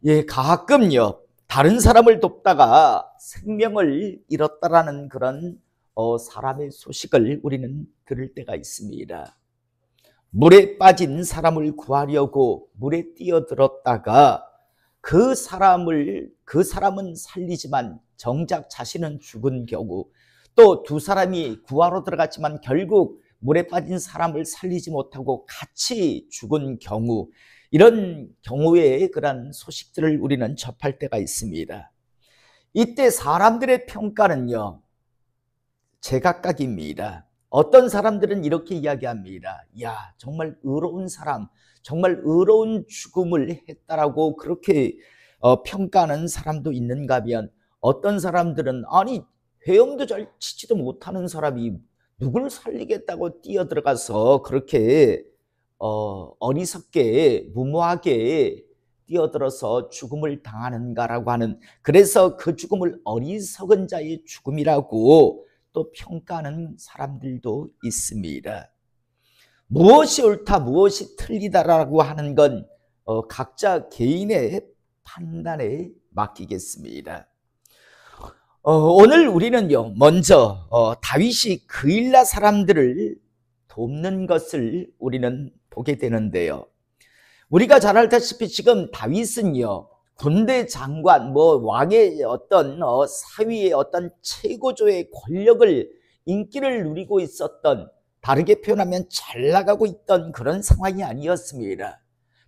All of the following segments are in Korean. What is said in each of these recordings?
예, 가끔요, 다른 사람을 돕다가 생명을 잃었다라는 그런 사람의 소식을 우리는 들을 때가 있습니다. 물에 빠진 사람을 구하려고 물에 뛰어들었다가 그 사람은 살리지만 정작 자신은 죽은 경우, 또 두 사람이 구하러 들어갔지만 결국 물에 빠진 사람을 살리지 못하고 같이 죽은 경우, 이런 경우의 그런 소식들을 우리는 접할 때가 있습니다. 이때 사람들의 평가는요, 제각각입니다. 어떤 사람들은 이렇게 이야기합니다. 야, 정말 의로운 사람, 정말 의로운 죽음을 했다라고 그렇게 평가하는 사람도 있는가 하면, 어떤 사람들은 아니 헤엄도 잘 치지도 못하는 사람이 누굴 살리겠다고 뛰어들어가서 그렇게 어리석게 무모하게 뛰어들어서 죽음을 당하는가라고 하는, 그래서 그 죽음을 어리석은 자의 죽음이라고 또 평가하는 사람들도 있습니다. 무엇이 옳다 무엇이 틀리다라고 하는 건 각자 개인의 판단에 맡기겠습니다. 오늘 우리는요, 먼저 다윗이 그일라 사람들을 돕는 것을 우리는 보게 되는데요, 우리가 잘 알다시피 지금 다윗은요, 군대 장관, 왕의 어떤 사위의 어떤 최고조의 권력을, 인기를 누리고 있었던, 다르게 표현하면 잘 나가고 있던 그런 상황이 아니었습니다.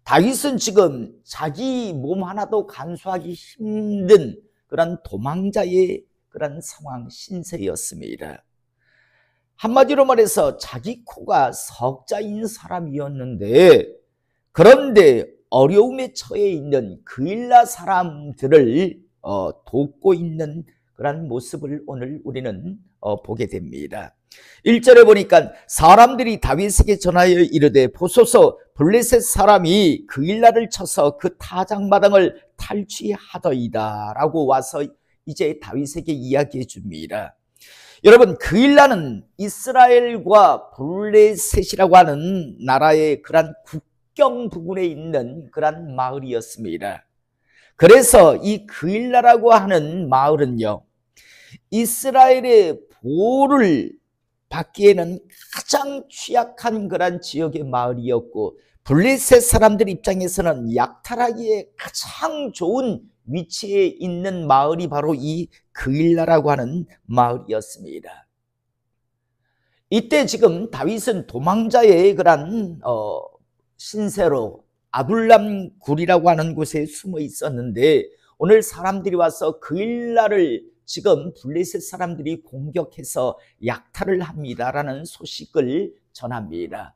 다윗은 지금 자기 몸 하나도 간수하기 힘든 그런 도망자의 그런 상황, 신세였습니다. 한마디로 말해서 자기 코가 석자인 사람이었는데, 그런데 어려움에 처해 있는 그일라 사람들을 돕고 있는 그런 모습을 오늘 우리는 보게 됩니다. 1절에 보니까 사람들이 다윗에게 전하여 이르되 보소서 블레셋 사람이 그일라를 쳐서 그 타작마당을 탈취하더이다 라고 와서 이제 다윗에게 이야기해 줍니다. 여러분, 그일라는 이스라엘과 블레셋이라고 하는 나라의 그런 국경 부근에 있는 그런 마을이었습니다. 그래서 이 그일라라고 하는 마을은요, 이스라엘의 보호를 받기에는 가장 취약한 그런 지역의 마을이었고, 블레셋 사람들 입장에서는 약탈하기에 가장 좋은 위치에 있는 마을이 바로 이 그일라라고 하는 마을이었습니다. 이때 지금 다윗은 도망자의 그런 신세로 아둘람 굴이라고 하는 곳에 숨어 있었는데, 오늘 사람들이 와서 그일라를 지금 블레셋 사람들이 공격해서 약탈을 합니다라는 소식을 전합니다.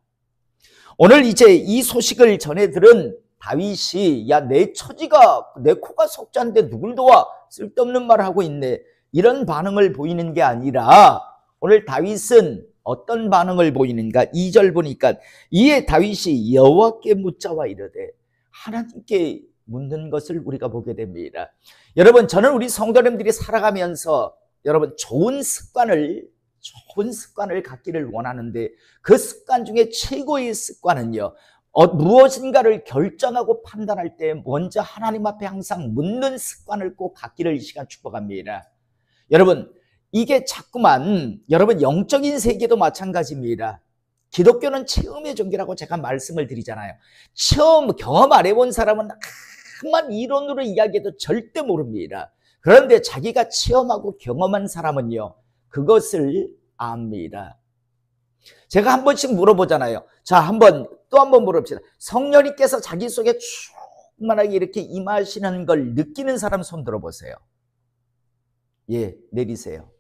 오늘 이제 이 소식을 전해 들은 다윗이, 야, 내 처지가, 내 코가 석자인데 누굴 도와, 쓸데없는 말을 하고 있네, 이런 반응을 보이는 게 아니라 오늘 다윗은 어떤 반응을 보이는가? 2절 보니까 이에 다윗이 여호와께 묻자와 이르되, 하나님께 묻는 것을 우리가 보게 됩니다. 여러분, 저는 우리 성도님들이 살아가면서 여러분 좋은 습관을 갖기를 원하는데, 그 습관 중에 최고의 습관은요, 무엇인가를 결정하고 판단할 때 먼저 하나님 앞에 항상 묻는 습관을 꼭 갖기를 이 시간 축복합니다. 여러분, 이게 자꾸만, 여러분 영적인 세계도 마찬가지입니다. 기독교는 체험의 종교라고 제가 말씀을 드리잖아요. 경험 안 해본 사람은 한만 이론으로 이야기해도 절대 모릅니다. 그런데 자기가 체험하고 경험한 사람은요, 그것을 압니다. 제가 한 번씩 물어보잖아요. 자, 또 한 번 물어봅시다. 성령님께서 자기 속에 충만하게 이렇게 임하시는 걸 느끼는 사람 손 들어보세요. 예, 내리세요.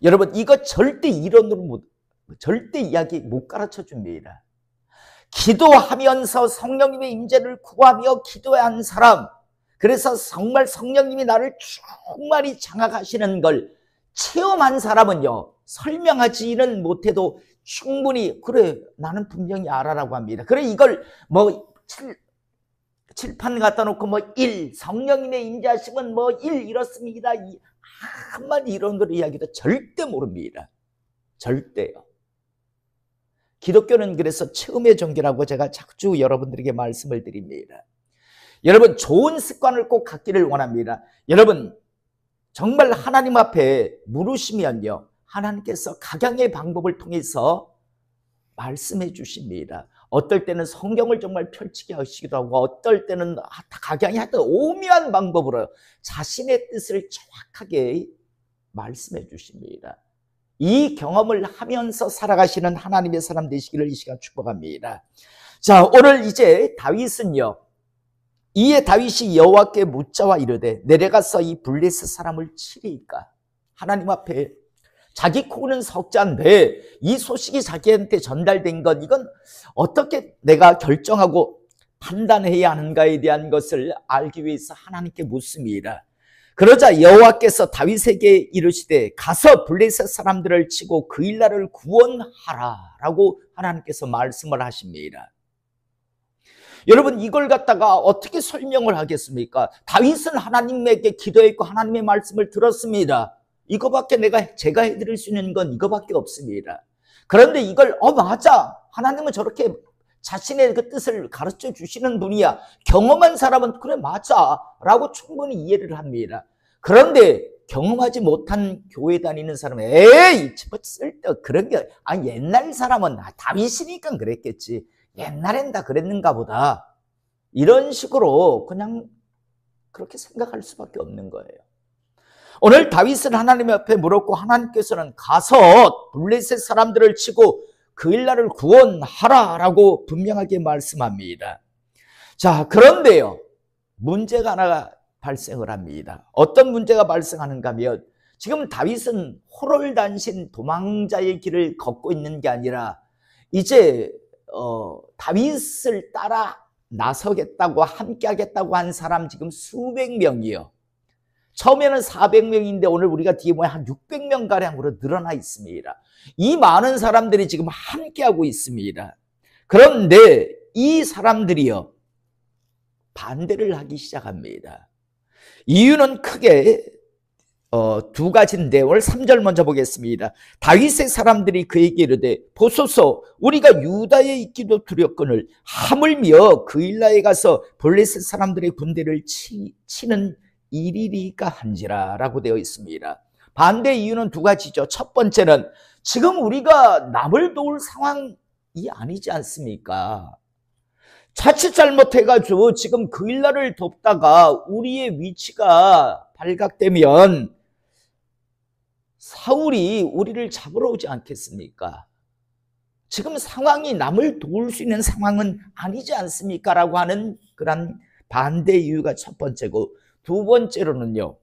여러분, 이거 절대 이론으로 절대 이야기 못 가르쳐 줍니다. 기도하면서 성령님의 임재를 구하며 기도한 사람, 그래서 정말 성령님이 나를 충만히 장악하시는 걸 체험한 사람은요, 설명하지는 못해도 충분히, 그래, 나는 분명히 알아라고 합니다. 그래, 이걸 칠판 갖다 놓고 성령님의 임재하심은 1 이렇습니다, 한마디 이론으로 이야기도 절대 모릅니다. 절대요. 기독교는 그래서 체험의 종교라고 제가 자주 여러분들에게 말씀을 드립니다. 여러분 좋은 습관을 꼭 갖기를 원합니다. 여러분 정말 하나님 앞에 물으시면요, 하나님께서 각양의 방법을 통해서 말씀해 주십니다. 어떨 때는 성경을 정말 펼치게 하시기도 하고, 어떨 때는 각양이 하여튼 오묘한 방법으로 자신의 뜻을 정확하게 말씀해 주십니다. 이 경험을 하면서 살아가시는 하나님의 사람 되시기를 이 시간 축복합니다. 자, 오늘 이제 다윗은요, 이에 다윗이 여호와께 묻자와 이르되 내려가서 이 블레셋 사람을 치리이까. 하나님 앞에 자기 코는 석자인데 이 소식이 자기한테 전달된 건, 이건 어떻게 내가 결정하고 판단해야 하는가에 대한 것을 알기 위해서 하나님께 묻습니다. 그러자 여호와께서 다윗에게 이르시되 가서 블레셋 사람들을 치고 그 일날을 구원하라 라고 하나님께서 말씀을 하십니다. 여러분 이걸 갖다가 어떻게 설명을 하겠습니까? 다윗은 하나님에게 기도했고 하나님의 말씀을 들었습니다. 이거밖에 제가 해드릴 수 있는 건 이거밖에 없습니다. 그런데 이걸 맞아, 하나님은 저렇게 자신의 그 뜻을 가르쳐 주시는 분이야, 경험한 사람은 그래 맞아 라고 충분히 이해를 합니다. 그런데 경험하지 못한 교회 다니는 사람은 에이 뭐 쓸데 그런 게, 옛날 사람은 다윗이니까 그랬겠지, 옛날엔 다 그랬는가 보다, 이런 식으로 그냥 그렇게 생각할 수밖에 없는 거예요. 오늘 다윗은 하나님 앞에 물었고 하나님께서는 가서 블레셋 사람들을 치고 그 일날을 구원하라 라고 분명하게 말씀합니다. 자, 그런데요, 문제가 하나가 발생을 합니다. 어떤 문제가 발생하는가 하면, 지금 다윗은 호롤단신 도망자의 길을 걷고 있는 게 아니라 이제 다윗을 따라 나서겠다고, 함께 하겠다고 한 사람 지금 수백 명이요. 처음에는 400명인데 오늘 우리가 뒤에 보면 한 600명가량으로 늘어나 있습니다. 이 많은 사람들이 지금 함께하고 있습니다. 그런데 이 사람들이요, 반대를 하기 시작합니다. 이유는 크게 두 가지인데 오늘 3절 먼저 보겠습니다. 다윗의 사람들이 그에게 이르되 보소서 우리가 유다에 있기도 두렵거늘 하물며 그 일라에 가서 블레셋 사람들의 군대를 치는 일이리까 한지라 라고 되어 있습니다. 반대 이유는 두 가지죠. 첫 번째는 지금 우리가 남을 도울 상황이 아니지 않습니까? 자칫 잘못해가지고 지금 그 일날을 돕다가 우리의 위치가 발각되면 사울이 우리를 잡으러 오지 않겠습니까? 지금 상황이 남을 도울 수 있는 상황은 아니지 않습니까? 라고 하는 그런 반대 이유가 첫 번째고, 두 번째로는요,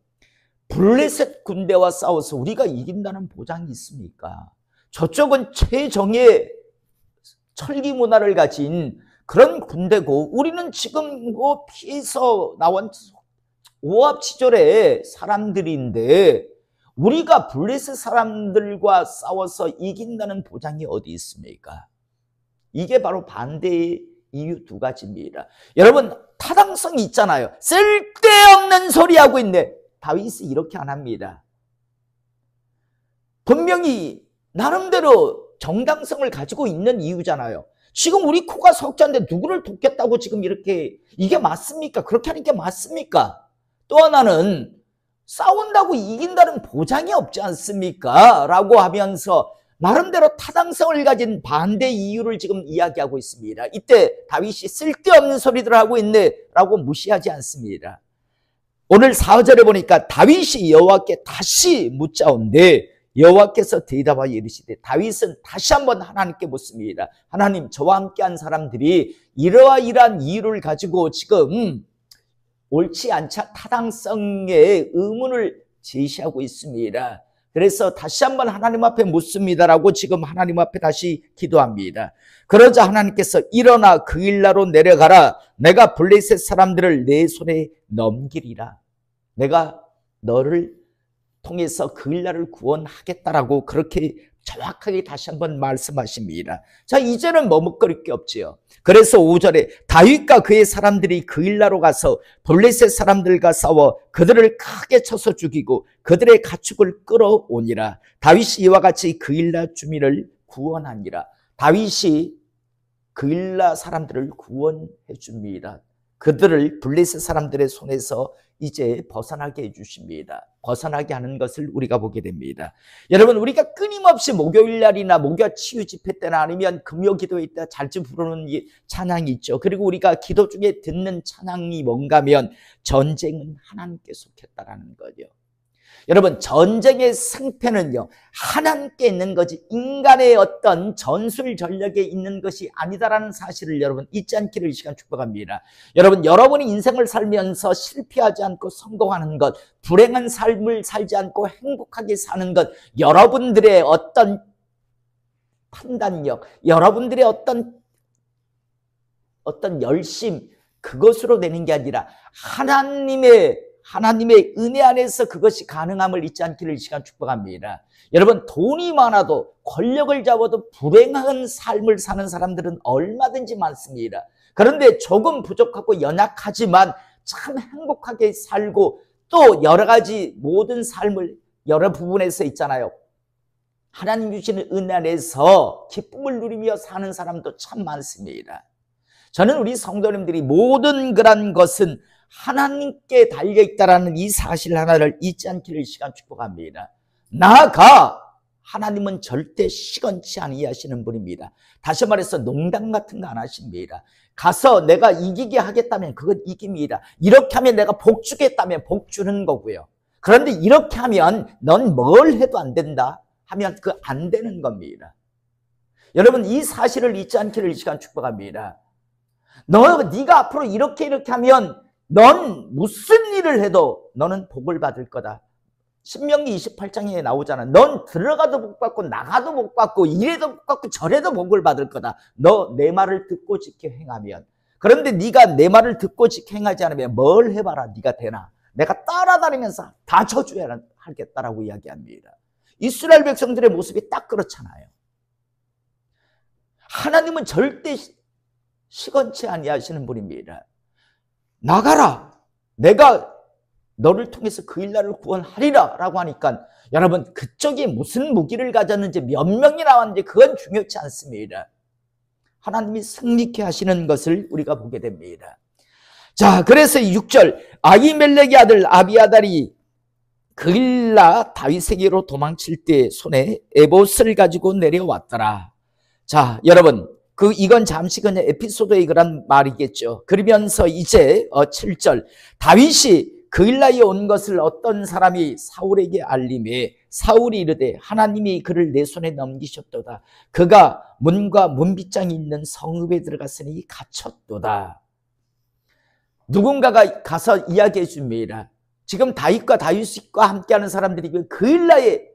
블레셋 군대와 싸워서 우리가 이긴다는 보장이 있습니까? 저쪽은 최정예 철기 문화를 가진 그런 군대고 우리는 지금 뭐 피해서 나온 오합지졸의 사람들인데 우리가 블레셋 사람들과 싸워서 이긴다는 보장이 어디 있습니까? 이게 바로 반대의 이유 두 가지입니다. 여러분 타당성이 있잖아요. 쓸데없는 소리 하고 있네. 다윗이 이렇게 안 합니다. 분명히 나름대로 정당성을 가지고 있는 이유잖아요. 지금 우리 코가 석자인데 누구를 돕겠다고 지금 이렇게, 이게 맞습니까? 그렇게 하는 게 맞습니까? 또 하나는 싸운다고 이긴다는 보장이 없지 않습니까? 라고 하면서 나름대로 타당성을 가진 반대 이유를 지금 이야기하고 있습니다. 이때 다윗이 쓸데없는 소리들 하고 있네 라고 무시하지 않습니다. 오늘 4절에 보니까 다윗이 여호와께 다시 묻자온데 여호와께서 대답하여 이르시되, 다윗은 다시 한번 하나님께 묻습니다. 하나님, 저와 함께한 사람들이 이러한 이유를 가지고 지금 옳지 않자 타당성의 의문을 제시하고 있습니다. 그래서 다시 한번 하나님 앞에 묻습니다라고 지금 하나님 앞에 다시 기도합니다. 그러자 하나님께서 일어나 그 일나로 내려가라. 내가 블레셋 사람들을 내 손에 넘기리라. 내가 너를 통해서 그 일날을 구원하겠다라고 그렇게 정확하게 다시 한번 말씀하십니다. 자, 이제는 머뭇거릴 게 없지요. 그래서 5절에 다윗과 그의 사람들이 그 일나로 가서 블레셋 사람들과 싸워 그들을 크게 쳐서 죽이고 그들의 가축을 끌어오니라. 다윗이 이와 같이 그 일나 주민을 구원하니라. 다윗이 그 일나 사람들을 구원해 줍니다. 그들을 블레셋 사람들의 손에서 이제 벗어나게 해주십니다. 벗어나게 하는 것을 우리가 보게 됩니다. 여러분, 우리가 끊임없이 목요일 날이나 목요 치유 집회 때나 아니면 금요 기도회 때 자주 부르는 찬양이 있죠. 그리고 우리가 기도 중에 듣는 찬양이 뭔가 하면 전쟁은 하나님께 속했다라는 거죠. 여러분, 전쟁의 승패는요, 하나님께 있는 거지 인간의 어떤 전술 전략에 있는 것이 아니다라는 사실을 여러분 잊지 않기를 이 시간 축복합니다. 여러분, 여러분이 인생을 살면서 실패하지 않고 성공하는 것, 불행한 삶을 살지 않고 행복하게 사는 것, 여러분들의 어떤 판단력, 여러분들의 어떤 열심, 그것으로 되는 게 아니라 하나님의 은혜 안에서 그것이 가능함을 잊지 않기를 이 시간 축복합니다. 여러분, 돈이 많아도 권력을 잡아도 불행한 삶을 사는 사람들은 얼마든지 많습니다. 그런데 조금 부족하고 연약하지만 참 행복하게 살고 또 여러 가지 모든 삶을 여러 부분에서 있잖아요. 하나님 주시는 은혜 안에서 기쁨을 누리며 사는 사람도 참 많습니다. 저는 우리 성도님들이 모든 그런 것은 하나님께 달려있다라는 이 사실 하나를 잊지 않기를 이 시간 축복합니다. 나아가 하나님은 절대 시건치 아니하시는 분입니다. 다시 말해서 농담 같은 거 안 하십니다. 가서 내가 이기게 하겠다면 그건 이깁니다. 이렇게 하면 내가 복 주겠다면 복 주는 거고요. 그런데 이렇게 하면 넌 뭘 해도 안 된다 하면 그 안 되는 겁니다. 여러분, 이 사실을 잊지 않기를 이 시간 축복합니다. 네가 앞으로 이렇게 하면 넌 무슨 일을 해도 너는 복을 받을 거다. 신명기 28장에 나오잖아. 넌 들어가도 복 받고 나가도 복 받고 이래도 복 받고 저래도 복을 받을 거다. 너 내 말을 듣고 지켜 행하면. 그런데 네가 내 말을 듣고 지켜 행하지 않으면 뭘 해봐라 네가 되나. 내가 따라다니면서 다 저주해야 하겠다라고 이야기합니다. 이스라엘 백성들의 모습이 딱 그렇잖아요. 하나님은 절대 시건치 아니하시는 분입니다. 나가라. 내가 너를 통해서 그 일날을 구원하리라 라고 하니까 여러분, 그쪽이 무슨 무기를 가졌는지 몇 명이 나왔는지 그건 중요치 않습니다. 하나님이 승리케 하시는 것을 우리가 보게 됩니다. 자, 그래서 6절 아히멜렉의 아들 아비아달이 그일라 다윗에게로 도망칠 때 손에 에봇을 가지고 내려왔더라. 자, 여러분, 이건 잠시 그냥 에피소드의 그런 말이겠죠. 그러면서 이제 7절 다윗이 그일라에 온 것을 어떤 사람이 사울에게 알림해 사울이 이르되 하나님이 그를 내 손에 넘기셨도다. 그가 문과 문빗장이 있는 성읍에 들어갔으니 갇혔도다. 누군가가 가서 이야기해 줍니다. 지금 다윗과 다윗과 함께하는 사람들이 그일라의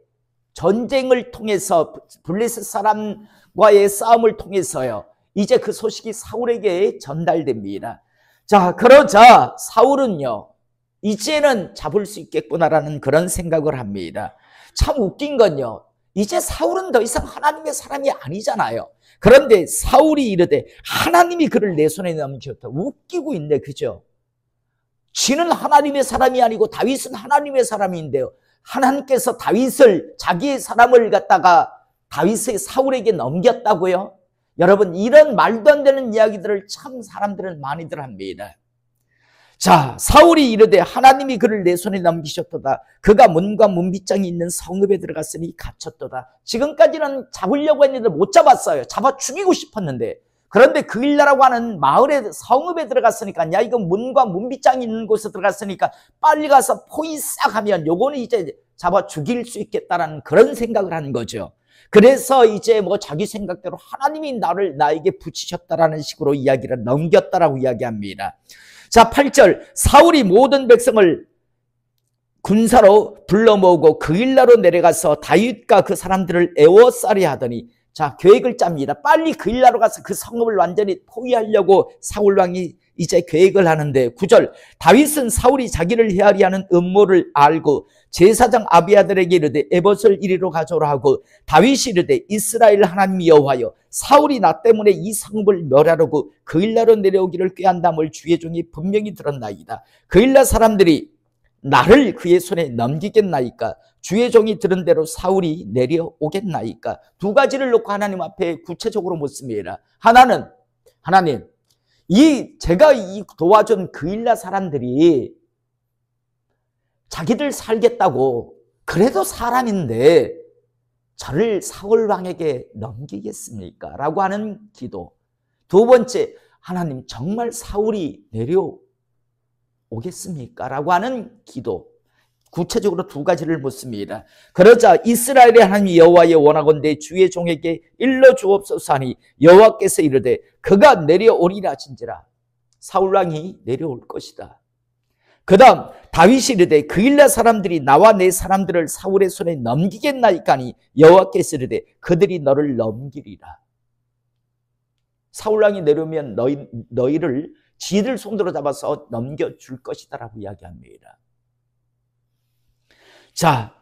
전쟁을 통해서 블레셋 사람과의 싸움을 통해서요, 이제 그 소식이 사울에게 전달됩니다. 자, 그러자 사울은요, 이제는 잡을 수 있겠구나라는 그런 생각을 합니다. 참 웃긴 건요, 이제 사울은 더 이상 하나님의 사람이 아니잖아요. 그런데 사울이 이르되 하나님이 그를 내 손에 넘기셨다. 웃기고 있네, 그죠? 지는 하나님의 사람이 아니고 다윗은 하나님의 사람인데요, 하나님께서 다윗을, 자기의 사람을 갖다가 다윗의 사울에게 넘겼다고요? 여러분, 이런 말도 안 되는 이야기들을 참 사람들은 많이들 합니다. 자, 사울이 이르되 하나님이 그를 내 손에 넘기셨도다. 그가 문과 문빗장이 있는 성읍에 들어갔으니 갇혔도다. 지금까지는 잡으려고 했는데 못 잡았어요. 잡아 죽이고 싶었는데. 그런데 그일라라고 하는 마을에, 성읍에 들어갔으니까, 야, 이거 문과 문빗장이 있는 곳에 들어갔으니까 빨리 가서 포위 싹 하면 요거는 이제 잡아 죽일 수 있겠다라는 그런 생각을 하는 거죠. 그래서 이제 뭐 자기 생각대로 하나님이 나에게 붙이셨다라는 식으로 이야기를 넘겼다라고 이야기합니다. 자, 8절 사울이 모든 백성을 군사로 불러 모으고 그일라로 내려가서 다윗과 그 사람들을 애워싸려 하더니, 자, 계획을 짭니다. 빨리 그일라로 가서 그 성읍을 완전히 포위하려고 사울왕이 이제 계획을 하는데, 9절 다윗은 사울이 자기를 헤아리 하는 음모를 알고 제사장 아비아들에게 이르되 에봇을 이리로 가져오라 하고, 다윗이 이르되 이스라엘 하나님 여호와여, 사울이 나 때문에 이 성읍을 멸하려고 그일라로 내려오기를 꾀한담을 주의 종이 분명히 들었나이다. 그일라 사람들이 나를 그의 손에 넘기겠나이까? 주의 종이 들은 대로 사울이 내려오겠나이까? 두 가지를 놓고 하나님 앞에 구체적으로 묻습니다. 하나는, 하나님, 제가 도와준 그일라 사람들이 자기들 살겠다고 그래도 사람인데 저를 사울 왕에게 넘기겠습니까? 라고 하는 기도. 두 번째, 하나님 정말 사울이 내려오겠습니까? 라고 하는 기도. 구체적으로 두 가지를 묻습니다. 그러자 이스라엘의 하나님 여호와의 원하건대 주의 종에게 일러 주옵소서 하니 여호와께서 이르되 그가 내려오리라 진지라. 사울 왕이 내려올 것이다. 그 다음 다윗이 이르되 그일라 사람들이 나와 내 사람들을 사울의 손에 넘기겠나이까니 여호와께서 이르되 그들이 너를 넘기리라. 사울 왕이 내려오면 너희를 지들 손으로 잡아서 넘겨줄 것이다 라고 이야기합니다. 자,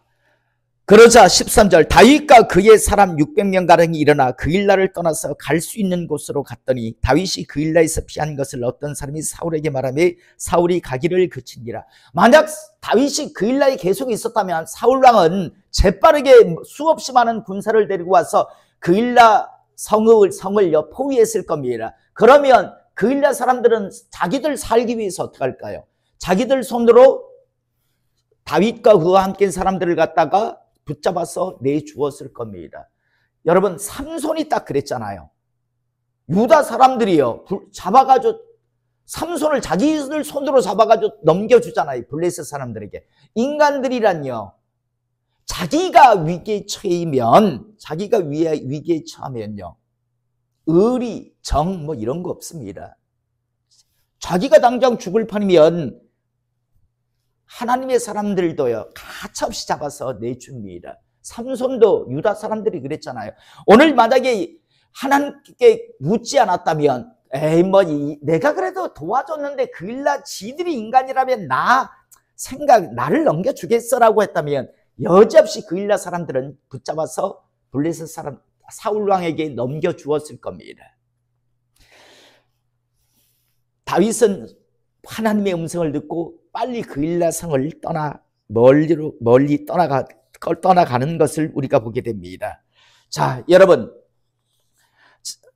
그러자 13절 다윗과 그의 사람 600명가량이 일어나 그일라를 떠나서 갈 수 있는 곳으로 갔더니 다윗이 그일라에서 피한 것을 어떤 사람이 사울에게 말하며 사울이 가기를 그치니라. 만약 다윗이 그일라에 계속 있었다면 사울 왕은 재빠르게 수없이 많은 군사를 데리고 와서 그일라 성을 포위했을 겁니다. 그러면 그일라 사람들은 자기들 살기 위해서 어떻게 할까요? 자기들 손으로 다윗과 그와 함께 사람들을 갖다가 붙잡아서 내주었을 겁니다. 여러분, 삼손이 딱 그랬잖아요. 유다 사람들이요, 잡아가지고 삼손을 자기들 손으로 잡아가지고 넘겨주잖아요. 블레셋 사람들에게. 인간들이란요, 자기가 위기에 처하면요, 의리, 정 뭐 이런 거 없습니다. 자기가 당장 죽을 판이면 하나님의 사람들도요, 가차없이 잡아서 내줍니다. 삼손도 유다 사람들이 그랬잖아요. 오늘 만약에 하나님께 묻지 않았다면, 내가 그래도 도와줬는데 그일라 지들이 인간이라면 나를 넘겨주겠어라고 했다면, 여지없이 그일라 사람들은 붙잡아서 블레셋 사람 사울 왕에게 넘겨주었을 겁니다. 다윗은 하나님의 음성을 듣고 빨리 그일라 성을 멀리 떠나가는 것을 우리가 보게 됩니다. 자, 여러분,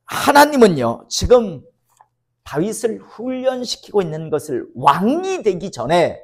하나님은요, 지금 다윗을 훈련시키고 있는 것을 왕이 되기 전에,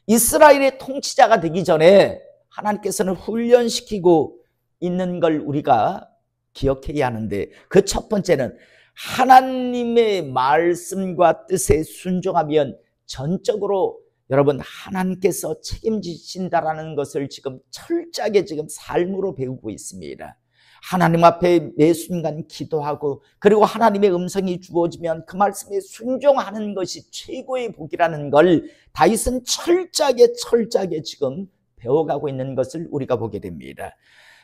이스라엘의 통치자가 되기 전에 하나님께서는 훈련시키고 있는 걸 우리가 기억해야 하는데, 그 첫 번째는 하나님의 말씀과 뜻에 순종하면 전적으로 여러분 하나님께서 책임지신다라는 것을 지금 철저하게 지금 삶으로 배우고 있습니다. 하나님 앞에 매 순간 기도하고, 그리고 하나님의 음성이 주어지면 그 말씀에 순종하는 것이 최고의 복이라는 걸 다윗은 철저하게 지금 배워가고 있는 것을 우리가 보게 됩니다.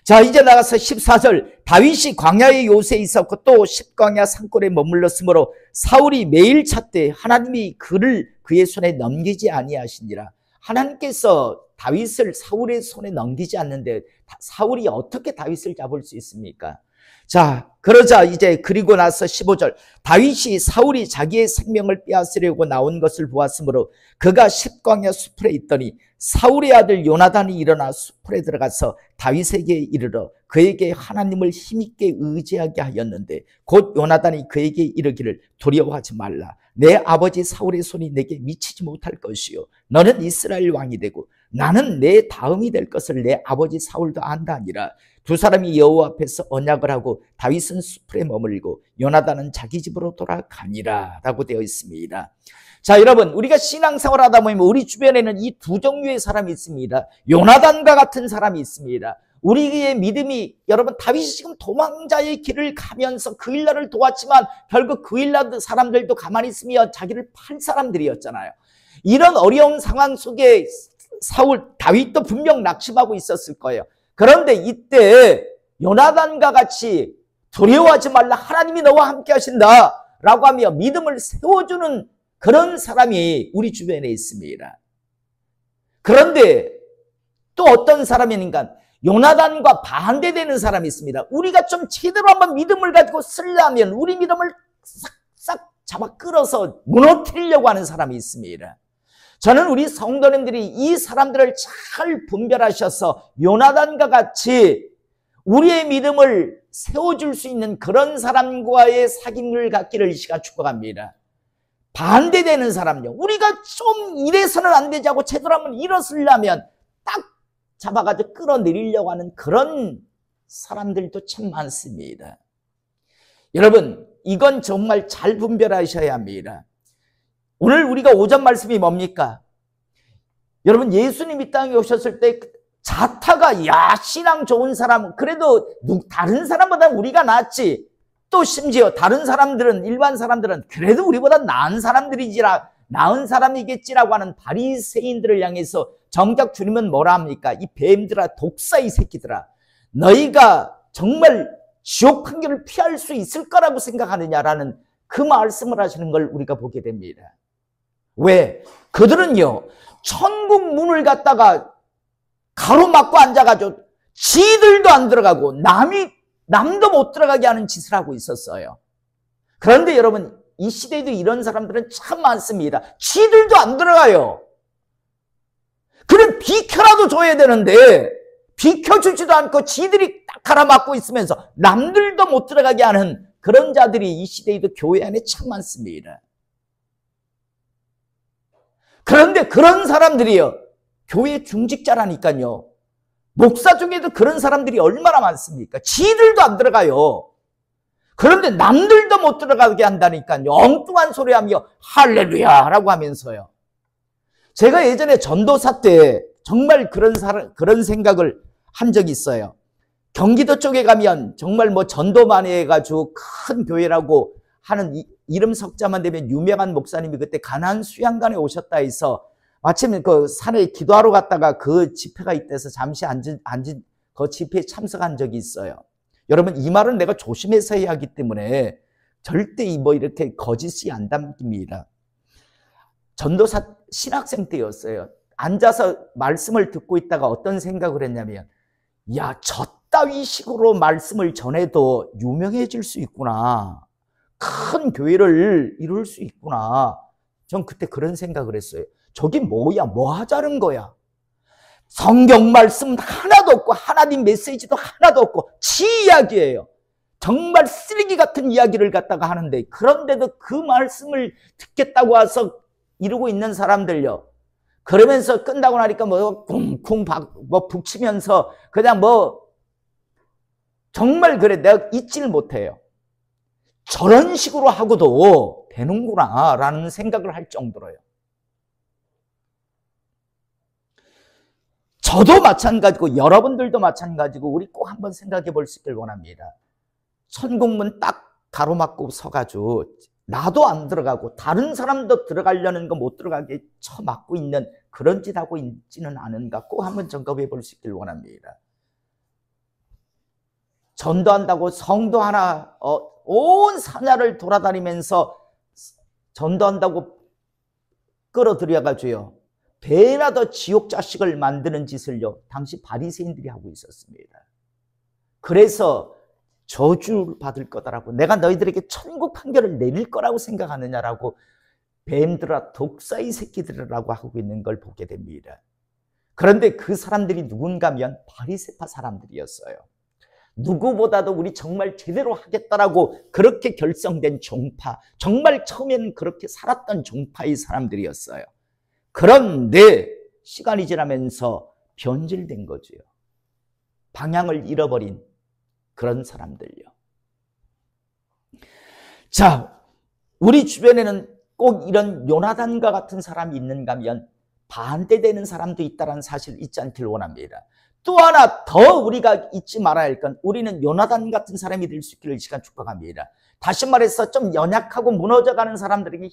자, 이제 나가서 14절 다윗이 광야의 요새에 있었고 또 십광야 산골에 머물렀으므로 사울이 매일 찾되 하나님이 그를 그의 손에 넘기지 아니하시니라. 하나님께서 다윗을 사울의 손에 넘기지 않는데 사울이 어떻게 다윗을 잡을 수 있습니까? 자, 그러자 이제 그리고 나서 15절 다윗이 사울이 자기의 생명을 빼앗으려고 나온 것을 보았으므로 그가 십광야 수풀에 있더니 사울의 아들 요나단이 일어나 수풀에 들어가서 다윗에게 이르러 그에게 하나님을 힘있게 의지하게 하였는데 곧 요나단이 그에게 이르기를 두려워하지 말라. 내 아버지 사울의 손이 내게 미치지 못할 것이요 너는 이스라엘 왕이 되고 나는 내 다음이 될 것을 내 아버지 사울도 안다 하니라. 두 사람이 여호와 앞에서 언약을 하고 다윗은 수풀에 머물고 요나단은 자기 집으로 돌아가니라 라고 되어 있습니다. 자, 여러분, 우리가 신앙생활 하다 보면 우리 주변에는 이 두 종류의 사람이 있습니다. 요나단과 같은 사람이 있습니다. 우리의 믿음이, 여러분, 다윗이 지금 도망자의 길을 가면서 그일라를 도왔지만 결국 그일라 사람들도 가만히 있으며 자기를 팔 사람들이었잖아요. 이런 어려운 상황 속에 다윗도 분명 낙심하고 있었을 거예요. 그런데 이때 요나단과 같이 두려워하지 말라, 하나님이 너와 함께 하신다 라고 하며 믿음을 세워주는 그런 사람이 우리 주변에 있습니다. 그런데 또 어떤 사람이니까 요나단과 반대되는 사람이 있습니다. 우리가 좀 제대로 한번 믿음을 가지고 쓰려면 우리 믿음을 싹 잡아 끌어서 무너뜨리려고 하는 사람이 있습니다. 저는 우리 성도님들이 이 사람들을 잘 분별하셔서 요나단과 같이 우리의 믿음을 세워줄 수 있는 그런 사람과의 사귐을 갖기를 이 시간 축복합니다. 반대되는 사람요. 우리가 좀 이래서는 안 되지 하고 제대로 한번 일어서려면 딱 잡아가지고 끌어내리려고 하는 그런 사람들도 참 많습니다. 여러분, 이건 정말 잘 분별하셔야 합니다. 오늘 우리가 오전 말씀이 뭡니까? 여러분, 예수님이 땅에 오셨을 때 자타가 야 신앙 좋은 사람, 그래도 다른 사람보다 우리가 낫지, 또 심지어 다른 사람들은, 일반 사람들은 그래도 우리보다 나은 사람이겠지라고 하는 바리새인들을 향해서 정작 주님은 뭐라 합니까? 이 뱀들아, 독사이 새끼들아, 너희가 정말 지옥 판결을 피할 수 있을 거라고 생각하느냐라는 그 말씀을 하시는 걸 우리가 보게 됩니다. 왜? 그들은요, 천국 문을 갖다가 가로막고 앉아가지고 지들도 안 들어가고 남도 못 들어가게 하는 짓을 하고 있었어요. 그런데 여러분, 이 시대에도 이런 사람들은 참 많습니다. 지들도 안 들어가요. 그럼 비켜라도 줘야 되는데 비켜주지도 않고 지들이 딱 가로막고 있으면서 남들도 못 들어가게 하는 그런 자들이 이 시대에도 교회 안에 참 많습니다. 그런데 그런 사람들이요, 교회 중직자라니까요. 목사 중에도 그런 사람들이 얼마나 많습니까? 지들도 안 들어가요. 그런데 남들도 못 들어가게 한다니까요. 엉뚱한 소리하며 할렐루야라고 하면서요. 제가 예전에 전도사 때 정말 그런 생각을 한 적이 있어요. 경기도 쪽에 가면 정말 뭐 전도만 해가지고 큰 교회라고 하는 이름 석자만 되면 유명한 목사님이 그때 가나안 수양관에 오셨다 해서 마침 그 산에 기도하러 갔다가 그 집회가 있대서 잠시 그 집회에 참석한 적이 있어요. 여러분, 이 말은 내가 조심해서 해야 하기 때문에 절대 뭐 이렇게 거짓이 안 담깁니다. 전도사 신학생 때였어요. 앉아서 말씀을 듣고 있다가 어떤 생각을 했냐면, 야, 저따위 식으로 말씀을 전해도 유명해질 수 있구나. 큰 교회를 이룰 수 있구나. 전 그때 그런 생각을 했어요. 저게 뭐야? 뭐 하자는 거야? 성경 말씀 하나도 없고 하나님 메시지도 하나도 없고 지 이야기예요. 정말 쓰레기 같은 이야기를 갖다가 하는데, 그런데도 그 말씀을 듣겠다고 와서 이러고 있는 사람들요. 그러면서 끝나고 나니까 뭐 쿵쿵 뭐 북치면서 그냥 뭐 정말 그래, 내가 잊지를 못해요. 저런 식으로 하고도 되는구나 라는 생각을 할 정도로요. 저도 마찬가지고 여러분들도 마찬가지고 우리 꼭 한번 생각해 볼 수 있길 원합니다. 천국문 딱 가로막고 서가지고 나도 안 들어가고 다른 사람도 들어가려는 거 못 들어가게 쳐막고 있는 그런 짓 하고 있지는 않은가 꼭 한번 점검해 볼 수 있길 원합니다. 전도한다고 성도 하나 온 산야를 돌아다니면서 전도한다고 끌어들여가지고요, 배나 더 지옥 자식을 만드는 짓을요, 당시 바리새인들이 하고 있었습니다. 그래서 저주를 받을 거다라고, 내가 너희들에게 천국 판결을 내릴 거라고 생각하느냐라고 뱀들아, 독사이 새끼들이라고 하고 있는 걸 보게 됩니다. 그런데 그 사람들이 누군가면 바리새파 사람들이었어요. 누구보다도 우리 정말 제대로 하겠다라고 그렇게 결성된 종파, 정말 처음에는 그렇게 살았던 종파의 사람들이었어요. 그런데 시간이 지나면서 변질된 거죠. 방향을 잃어버린 그런 사람들요. 자, 우리 주변에는 꼭 이런 요나단과 같은 사람이 있는가 하면 반대되는 사람도 있다는 사실 잊지 않기를 원합니다. 또 하나 더 우리가 잊지 말아야 할 건, 우리는 요나단 같은 사람이 될 수 있기를 이 시간 축복합니다. 다시 말해서 좀 연약하고 무너져가는 사람들에게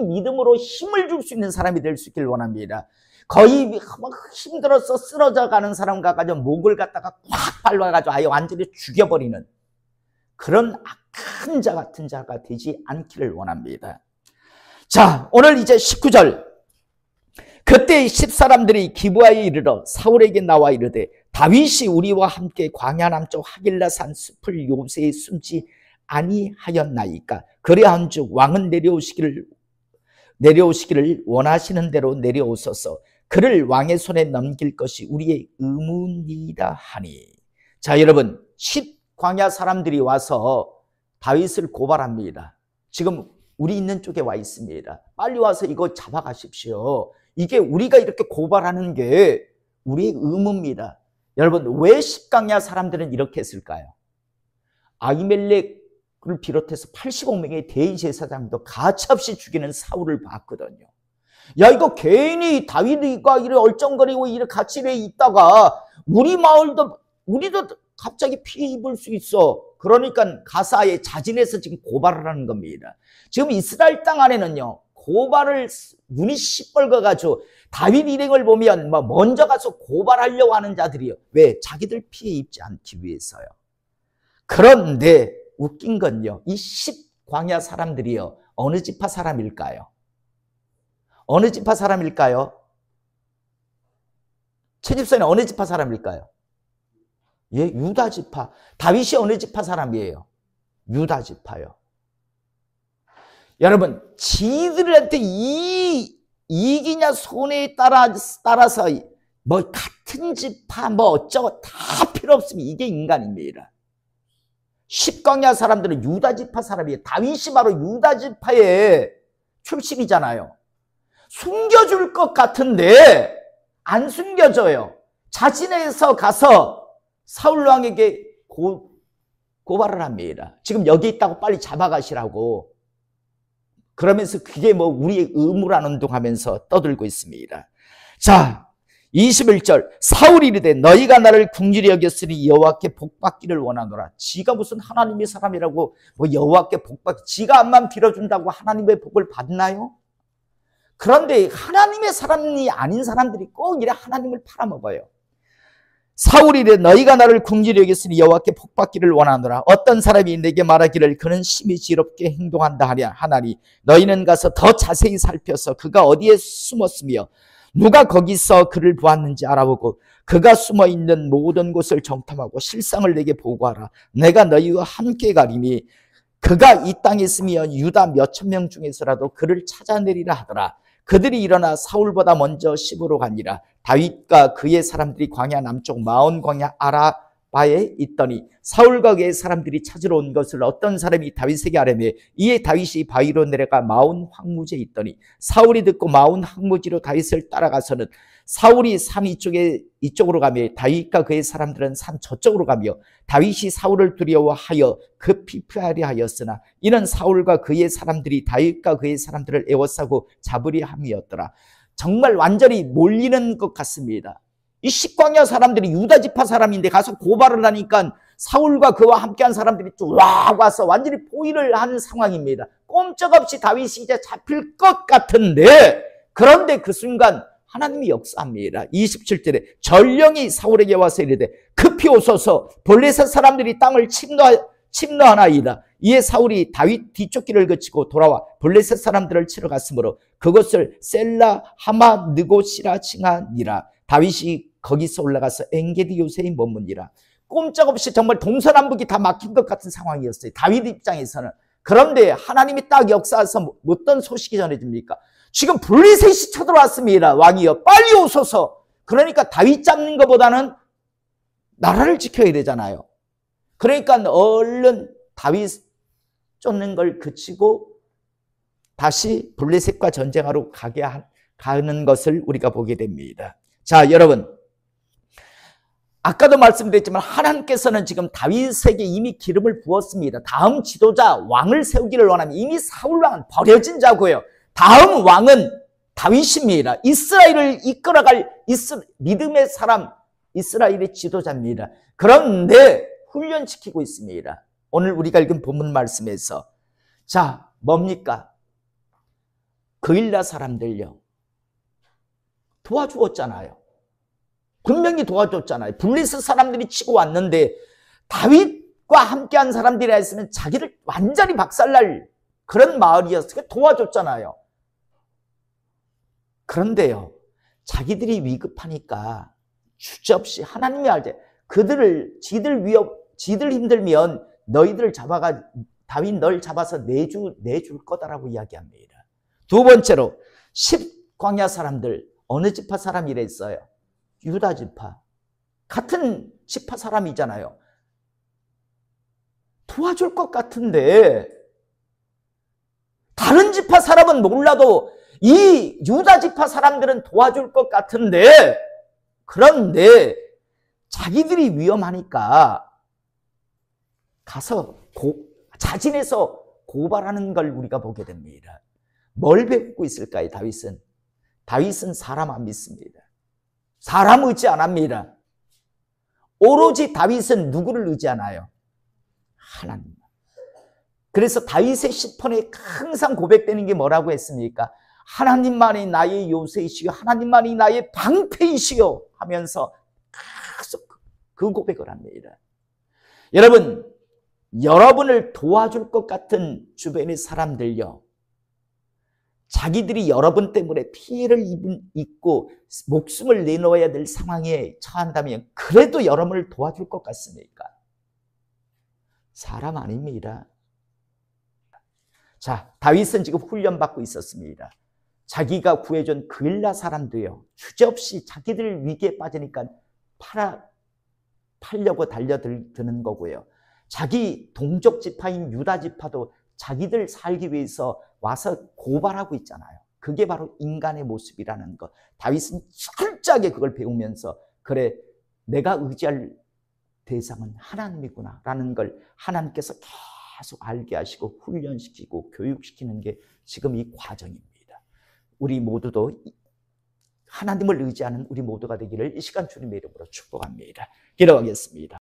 믿음으로 힘을 줄 수 있는 사람이 될 수 있기를 원합니다. 거의 막 힘들어서 쓰러져가는 사람 가가지고 목을 갖다가 꽉 밟아가지고 아예 완전히 죽여버리는 그런 악한 자 같은 자가 되지 않기를 원합니다. 자, 오늘 이제 19절. 그때 10사람들이 기브아에 이르러 사울에게 나와 이르되, 다윗이 우리와 함께 광야 남쪽 하길라산 숲을 요새에 숨지 아니하였나이까? 그래한즉 왕은 내려오시기를 원하시는 대로 내려오소서. 그를 왕의 손에 넘길 것이 우리의 의무니이다 하니. 자, 여러분, 10광야 사람들이 와서 다윗을 고발합니다. 지금 우리 있는 쪽에 와 있습니다. 빨리 와서 이거 잡아가십시오. 이게 우리가 이렇게 고발하는 게 우리의 의무입니다. 여러분, 왜 십강야 사람들은 이렇게 했을까요? 아히멜렉을 비롯해서 85명의 대제사장도 가차없이 죽이는 사울을 봤거든요. 야, 이거 괜히 다윗과 이래 얼쩡거리고 이래 같이 이래 있다가 우리도 갑자기 피해 입을 수 있어. 그러니까 가사에 자진해서 지금 고발을 하는 겁니다. 지금 이스라엘 땅 안에는요, 고발을 눈이 시뻘거가지고 다윗 일행을 보면 먼저 가서 고발하려고 하는 자들이요. 왜? 자기들 피해 입지 않기 위해서요. 그런데 웃긴 건요, 이 10광야 사람들이요, 어느 지파 사람일까요? 어느 지파 사람일까요? 최 집사님 어느 지파 사람일까요? 예, 유다 지파. 다윗이 어느 지파 사람이에요? 유다 지파요. 여러분, 지들한테 이익이냐 손해에 따라서 뭐 같은 지파 뭐 어쩌고 다 필요 없습니다. 이게 인간입니다. 십광야 사람들은 유다 지파 사람이에요. 다윗이 바로 유다 지파의 출신이잖아요. 숨겨줄 것 같은데 안 숨겨져요. 자진해서 가서 사울 왕에게 고발을 합니다. 지금 여기 있다고 빨리 잡아가시라고. 그러면서 그게 뭐 우리의 의무라는 둥하면서 떠들고 있습니다. 자, 21절 사울이 이르되 너희가 나를 긍휼히 여겼으니 여호와께 복받기를 원하노라. 지가 무슨 하나님의 사람이라고 뭐 여호와께 복받기, 지가 암만 빌어준다고 하나님의 복을 받나요? 그런데 하나님의 사람이 아닌 사람들이 꼭 이래 하나님을 팔아먹어요. 사울이 이르되 너희가 나를 긍휼히 여겼으니 여호와께 복받기를 원하노라. 어떤 사람이 내게 말하기를 그는 심히 지롭게 행동한다 하나니 너희는 가서 더 자세히 살펴서 그가 어디에 숨었으며 누가 거기서 그를 보았는지 알아보고 그가 숨어있는 모든 곳을 정탐하고 실상을 내게 보고하라. 내가 너희와 함께 가리니 그가 이 땅에 있으면 유다 몇천 명 중에서라도 그를 찾아내리라 하더라. 그들이 일어나 사울보다 먼저 시브로 가니라. 다윗과 그의 사람들이 광야 남쪽 마온 광야 아라바에 있더니 사울과 그의 사람들이 찾으러 온 것을 어떤 사람이 다윗에게 아뢰매 이에 다윗이 바위로 내려가 마온 황무지에 있더니 사울이 듣고 마온 황무지로 다윗을 따라가서는 사울이 산 이쪽으로 가며 다윗과 그의 사람들은 산 저쪽으로 가며 다윗이 사울을 두려워하여 급히 피하려 하였으나 이는 사울과 그의 사람들이 다윗과 그의 사람들을 에워싸고 잡으려 함이었더라. 정말 완전히 몰리는 것 같습니다. 이 십광야 사람들이 유다 지파 사람인데 가서 고발을 하니까 사울과 그와 함께한 사람들이 쫙 와서 완전히 포위를 하는 상황입니다. 꼼짝없이 다윗이 이제 잡힐 것 같은데, 그런데 그 순간 하나님이 역사합니다. 27절에 전령이 사울에게 와서 이르되 급히 오소서 블레셋 사람들이 땅을 침노하나이다. 이에 사울이 다윗 뒤쪽 길을 거치고 돌아와 블레셋 사람들을 치러 갔으므로 그것을 셀라 하마 느고시라 칭하니라. 다윗이 거기서 올라가서 엔게디 요새에 머무니라. 꼼짝없이 정말 동서남북이 다 막힌 것 같은 상황이었어요, 다윗 입장에서는. 그런데 하나님이 딱 역사해서 어떤 소식이 전해집니까? 지금 블레셋이 쳐들어왔습니다. 왕이여 빨리 오소서. 그러니까 다윗 잡는 것보다는 나라를 지켜야 되잖아요. 그러니까 얼른 다윗 쫓는 걸 그치고 다시 블레셋과 전쟁하러 가는 것을 우리가 보게 됩니다. 자, 여러분, 아까도 말씀드렸지만 하나님께서는 지금 다윗에게 이미 기름을 부었습니다. 다음 지도자 왕을 세우기를 원하면 이미 사울 왕은 버려진 자고요. 다음 왕은 다윗입니다. 이스라엘을 이끌어갈 믿음의 사람, 이스라엘의 지도자입니다. 그런데 훈련시키고 있습니다. 오늘 우리가 읽은 본문 말씀에서. 자, 뭡니까? 그일라 사람들요, 도와주었잖아요. 분명히 도와줬잖아요. 블레셋 사람들이 치고 왔는데 다윗과 함께한 사람들이 했으면 자기를 완전히 박살날 그런 마을이었으니까 도와줬잖아요. 그런데요, 자기들이 위급하니까 주저없이 하나님이 알때 지들 힘들면 너희들 다윗 널 잡아서 내줄 거다라고 이야기합니다. 두 번째로 10광야 사람들 어느 지파 사람이랬어요? 유다 지파. 같은 지파 사람이잖아요. 도와줄 것 같은데 다른 지파 사람은 몰라도 이 유다 지파 사람들은 도와줄 것 같은데, 그런데 자기들이 위험하니까 가서 자진해서 고발하는 걸 우리가 보게 됩니다. 뭘 배우고 있을까요, 다윗은? 다윗은 사람 안 믿습니다. 사람 의지 안 합니다. 오로지 다윗은 누구를 의지하나요? 하나님. 그래서 다윗의 시편에 항상 고백되는 게 뭐라고 했습니까? 하나님만이 나의 요새이시요 하나님만이 나의 방패이시요 하면서 계속 그 고백을 합니다. 여러분, 여러분을 도와줄 것 같은 주변의 사람들요, 자기들이 여러분 때문에 피해를 입고 목숨을 내놓아야 될 상황에 처한다면 그래도 여러분을 도와줄 것 같습니까? 사람 아닙니다. 자, 다윗은 지금 훈련받고 있었습니다. 자기가 구해준 그일라 사람도요, 주저없이 자기들 위기에 빠지니까 팔려고 달려드는 거고요. 자기 동족 지파인 유다 지파도 자기들 살기 위해서 와서 고발하고 있잖아요. 그게 바로 인간의 모습이라는 것. 다윗은 철저하게 그걸 배우면서, 그래, 내가 의지할 대상은 하나님이구나 라는 걸 하나님께서 계속 알게 하시고 훈련시키고 교육시키는 게 지금 이 과정입니다. 우리 모두도 하나님을 의지하는 우리 모두가 되기를 이 시간 주님의 이름으로 축복합니다. 기도하겠습니다.